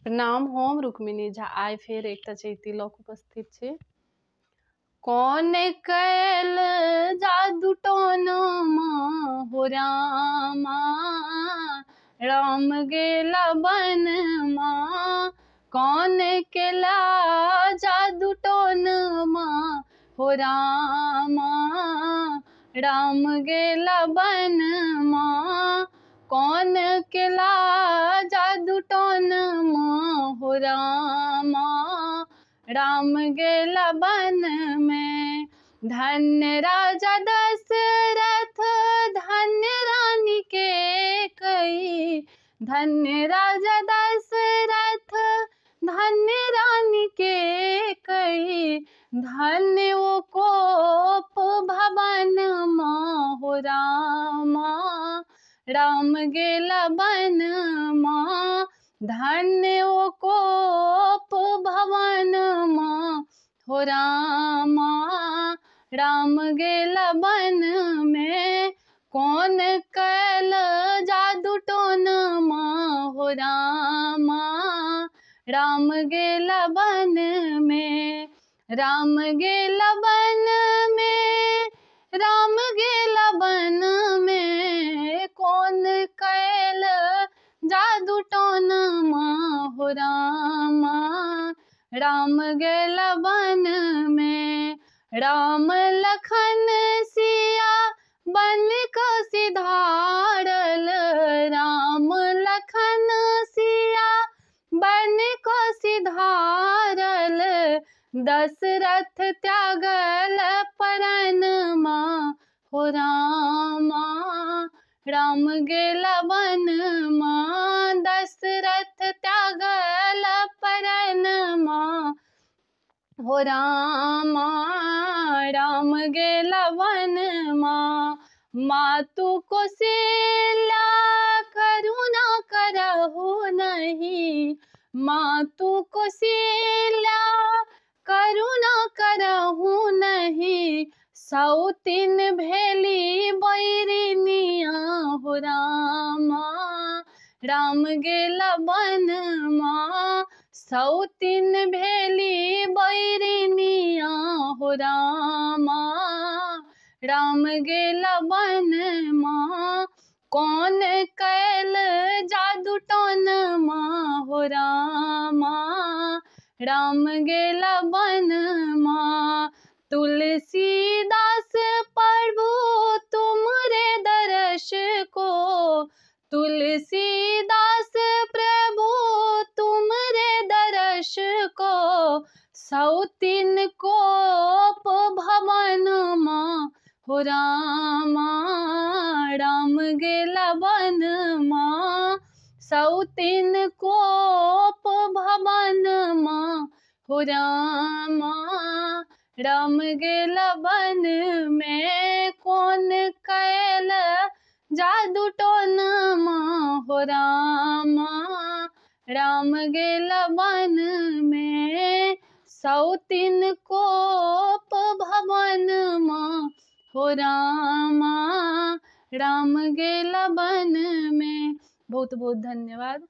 प्रणाम, हम रुक्मिणी झा आइ फेर एकटा चैती लऽ कऽ उपस्थित छी। कौन कैल जादू टोनमा हो रामा, राम गेला बनमा। कौन केला जादू टोनमा हो रामा, राम गेला बनमा। कौन केला जादू टोनमा हो रामा, राम गेला वन में। धन्य राजा दशरथ धन्य रानी कैकेयी, धन्य राजा दशरथ धन्य रानी कैकेयी। धन्य वो कोप भवन माँ हो रामा, राम गेला वन माँ। धन्य वो कोप भवन माँ हो रामा, राम गेला वन में। कौन कैल जादू टोनमा हो रामा, राम गेला वन में। राम गेला वन में, राम गेला वन में। कौन कैल जादू टोनमा हो रामा, राम गेला वन में। राम लखन सिया बन को सिधारल, राम लखन सिया बन को सिधारल। दशरथ त्यागल परनमा हो रामा, राम गेला वन माँ। दशरथ त्यागल परनमा हो रामा, राम गेला वन माँ। मातु कौशल्या करुणा करहु नहीं, मातु कौशल्या करुणा करहु नहीं। सौतीन भेली बैरिनिया हो रामा, राम गेला वन माँ। सौतीन भेली बैरिनिया हो रामा, राम गेला वन माँ। कौन कैल जादू टोनमा हो रामा, राम गेला वन माँ। तुलसीदास प्रभु तुमरे दर्श को, तुलसीदास प्रभु तुमरे दर्श को। सौतीन कोप भवन माँ हो रामा, राम गेला वन माँ। सौतीन कोप भवन माँ हो रामा, राम गेला वन में। कौन कैल जादू टोनमा हो रामा, राम गेला वन में। सौतीन कोप भवन माँ हो रामा, राम गेला वन में। बहुत बहुत धन्यवाद।